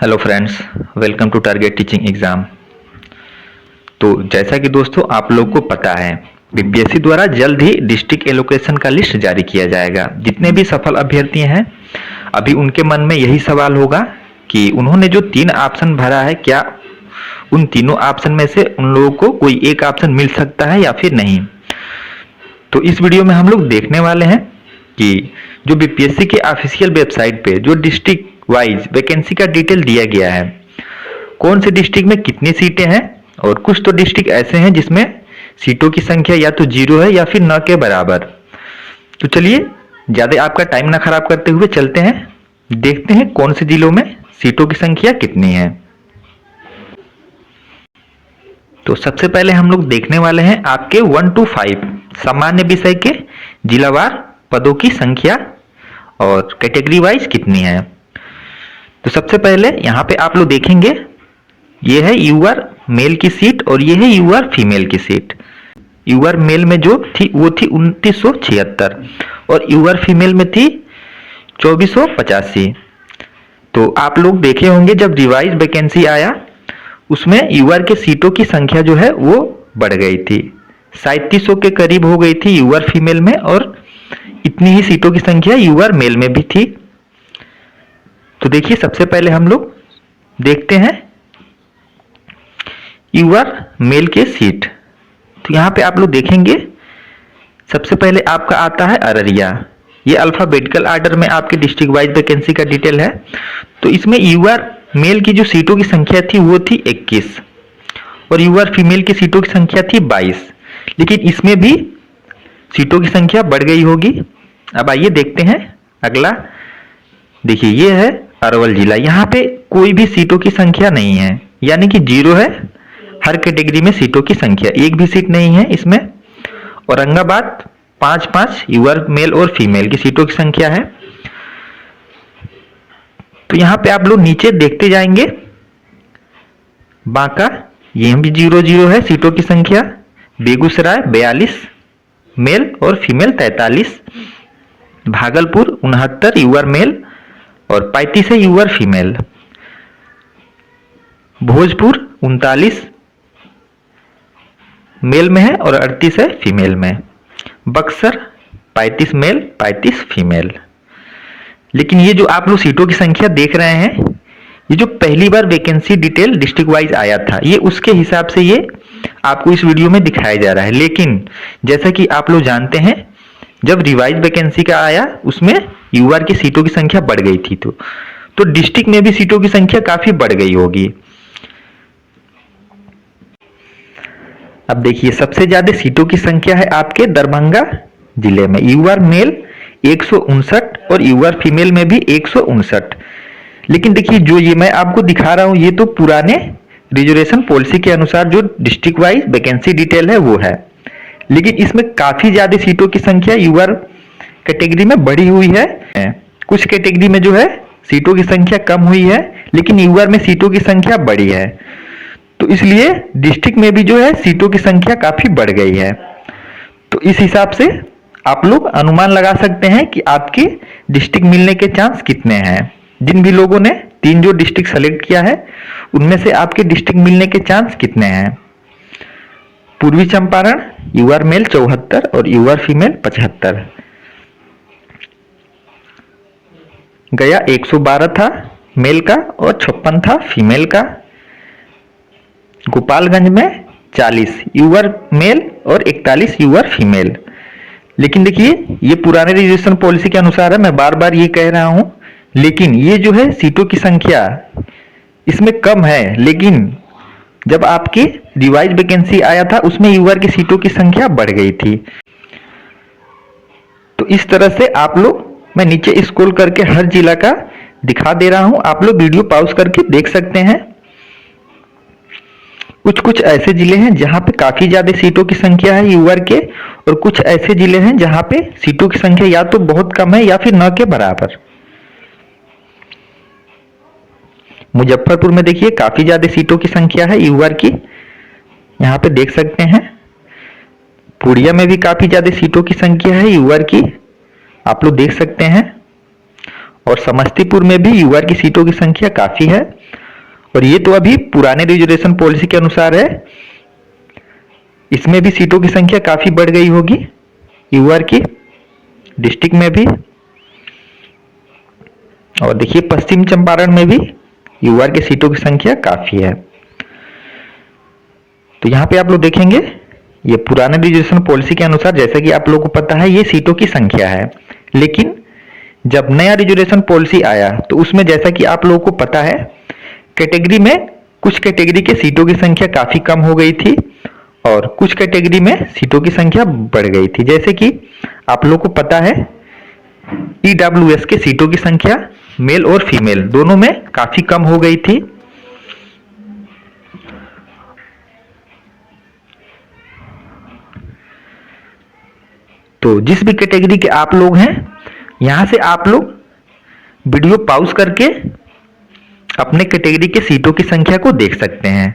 Hello friends, welcome to Target Teaching exam. तो जैसा कि दोस्तों आप लोग को पता है, बीपीएससी द्वारा जल्द ही डिस्ट्रिक्ट एलोकेशन का लिस्ट जारी किया जाएगा। जितने भी सफल अभ्यर्थी हैं, अभी उनके मन में यही सवाल होगा कि उन्होंने जो 3 ऑप्शन भरा है, क्या उन तीनों ऑप्शन में से उन लोगों को कोई एक ऑप्शन मिल सकता है या फिर नहीं। तो इस वीडियो में हम लोग देखने वाले हैं कि जो बीपीएससी के ऑफिशियल वेबसाइट पे जो डिस्ट्रिक्ट वाइज वैकेंसी का डिटेल दिया गया है, कौन से डिस्ट्रिक्ट में कितनी सीटें हैं, और कुछ तो डिस्ट्रिक्ट ऐसे हैं जिसमें सीटों की संख्या या तो 0 है या फिर न के बराबर। तो चलिए ज्यादा आपका टाइम ना खराब करते हुए चलते हैं, देखते हैं कौन से जिलों में सीटों की संख्या कितनी है। तो सबसे पहले हम लोग देखने वाले हैं आपके 1 to 5 सामान्य विषय के जिलावार पदों की संख्या और कैटेगरी वाइज कितनी है। तो सबसे पहले यहाँ पे आप लोग देखेंगे, ये है यूआर मेल की सीट और ये है यूआर फीमेल की सीट। यूआर मेल में जो थी वो थी 2976 और यूआर फीमेल में थी 2485। तो आप लोग देखे होंगे जब रिवाइज वैकेंसी आया उसमें यूआर के सीटों की संख्या जो है वो बढ़ गई थी, 3700 के करीब हो गई थी यूआर फीमेल में और इतनी ही सीटों की संख्या यूआर मेल में भी थी। तो देखिए सबसे पहले हम लोग देखते हैं यूआर मेल के सीट। तो यहाँ पे आप लोग देखेंगे सबसे पहले आपका आता है अररिया। ये अल्फाबेटिकल ऑर्डर में आपके डिस्ट्रिक्ट वाइज वैकेंसी का डिटेल है। तो इसमें यूआर मेल की जो सीटों की संख्या थी वो थी 21 और यूआर फीमेल की सीटों की संख्या थी 22, लेकिन इसमें भी सीटों की संख्या बढ़ गई होगी। अब आइए देखते हैं अगला। देखिए ये है अरवल जिला, यहाँ पे कोई भी सीटों की संख्या नहीं है, यानी कि 0 है हर कैटेगरी में सीटों की संख्या, एक भी सीट नहीं है इसमें। औरंगाबाद 5-5 यूआर मेल और फीमेल की सीटों की संख्या है। तो यहाँ पे आप लोग नीचे देखते जाएंगे, बांका ये भी 0-0 है सीटों की संख्या। बेगूसराय 42 मेल और फीमेल 43, भागलपुर 69 यूआर मेल और 35 है यूआर फीमेल, भोजपुर 39 मेल में है और 38 है फीमेल में, बक्सर 35 मेल 35 फीमेल। लेकिन ये जो आप लोग सीटों की संख्या देख रहे हैं, ये जो पहली बार वैकेंसी डिटेल डिस्ट्रिक्ट वाइज आया था, ये उसके हिसाब से ये आपको इस वीडियो में दिखाया जा रहा है। लेकिन जैसा कि आप लोग जानते हैं, जब रिवाइज वैकेंसी का आया उसमें यूआर की सीटों की संख्या बढ़ गई थी, तो डिस्ट्रिक्ट में भी सीटों की संख्या काफी बढ़ गई होगी। अब देखिए सबसे ज्यादा सीटों की संख्या है आपके दरभंगा जिले में, यूआर मेल 159 और यूआर फीमेल में भी 159। लेकिन देखिए जो ये मैं आपको दिखा रहा हूं, ये तो पुराने रिजर्वेशन पॉलिसी के अनुसार जो डिस्ट्रिक्ट वाइज वैकेंसी डिटेल है वो है, लेकिन इसमें काफी ज्यादा सीटों की संख्या यूआर कैटेगरी में बढ़ी हुई है। कुछ कैटेगरी में जो है सीटों की संख्या कम हुई है, लेकिन यूआर में सीटों की संख्या बढ़ी है। तो इसलिए डिस्ट्रिक्ट में भी जो है सीटों की संख्या काफी बढ़ गई है। तो इस हिसाब से आप लोग अनुमान लगा सकते हैं कि आपके डिस्ट्रिक्ट मिलने के चांस कितने हैं। जिन भी लोगों ने 3 जो डिस्ट्रिक्ट सेलेक्ट किया है उनमें से आपके डिस्ट्रिक्ट मिलने के चांस कितने हैं। पूर्वी चंपारण यूआर मेल 74 और यूआर फीमेल 75, गया 112 था मेल का और 56 था फीमेल का, गोपालगंज में 40 यूआर मेल और 41 यूआर फीमेल। लेकिन देखिए ये पुराने रिजर्वेशन पॉलिसी के अनुसार है, मैं बार बार ये कह रहा हूं, लेकिन ये जो है सीटों की संख्या इसमें कम है, लेकिन जब आपकी रिवाइज वैकेंसी आया था उसमें यूआर की सीटों की संख्या बढ़ गई थी। तो इस तरह से आप लोग, मैं नीचे स्क्रॉल करके हर जिला का दिखा दे रहा हूं, आप लोग वीडियो पॉज करके देख सकते हैं। कुछ ऐसे जिले हैं जहां पे काफी ज्यादा सीटों की संख्या है यूआर के, और कुछ ऐसे जिले हैं जहां पे सीटों की संख्या या तो बहुत कम है या फिर न के बराबर। मुजफ्फरपुर में देखिए काफी ज्यादा सीटों की संख्या है यूआर की, यहाँ पे देख सकते हैं। पूर्णिया में भी काफी ज्यादा सीटों की संख्या है यूआर की, आप लोग देख सकते हैं। और समस्तीपुर में भी यूआर की सीटों की संख्या काफी है। और ये तो अभी पुराने रिजर्वेशन पॉलिसी के अनुसार है, इसमें भी सीटों की संख्या काफी बढ़ गई होगी यूआर की डिस्ट्रिक्ट में भी। और देखिए पश्चिम चंपारण में भी यूआर के सीटों की संख्या काफी है। तो यहाँ पे आप लोग देखेंगे ये पुराने रिजर्वेशन पॉलिसी के अनुसार, जैसा कि आप लोगों को पता है, ये सीटों की संख्या है। लेकिन जब नया रिजर्वेशन पॉलिसी आया तो उसमें जैसा कि आप लोगों को पता है, कैटेगरी में कुछ कैटेगरी के सीटों की संख्या काफी कम हो गई थी और कुछ कैटेगरी में सीटों की संख्या बढ़ गई थी। जैसे कि आप लोगों को पता है ईडब्ल्यूएस के सीटों की संख्या मेल और फीमेल दोनों में काफी कम हो गई थी। तो जिस भी कैटेगरी के आप लोग हैं, यहां से आप लोग वीडियो पॉज करके अपने कैटेगरी के सीटों की संख्या को देख सकते हैं।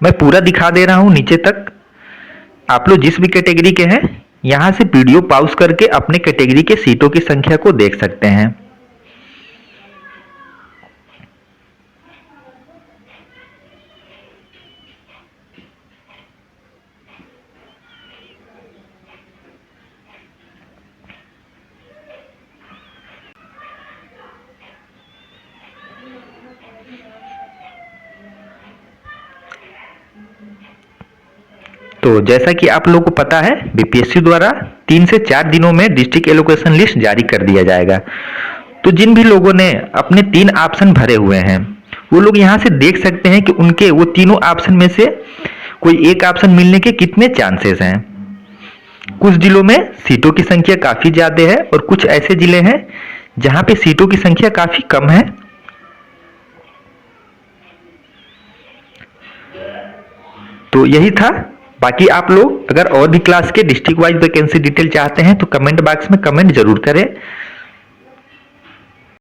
मैं पूरा दिखा दे रहा हूं नीचे तक। आप लोग जिस भी कैटेगरी के हैं, यहां से वीडियो पॉज करके अपने कैटेगरी के सीटों की संख्या को देख सकते हैं। तो जैसा कि आप लोगों को पता है, बीपीएससी द्वारा 3 से 4 दिनों में डिस्ट्रिक्ट एलोकेशन लिस्ट जारी कर दिया जाएगा। तो जिन भी लोगों ने अपने 3 ऑप्शन भरे हुए हैं, वो लोग यहाँ से देख सकते हैं कि उनके वो तीनों ऑप्शन में से कोई एक ऑप्शन मिलने के कितने चांसेस हैं। कुछ जिलों में सीटों की संख्या काफी ज्यादा है और कुछ ऐसे जिले हैं जहां पे सीटों की संख्या काफी कम है। तो यही था। बाकी आप लोग अगर और भी क्लास के डिस्ट्रिक्ट वाइज वैकेंसी डिटेल चाहते हैं तो कमेंट बॉक्स में कमेंट जरूर करें।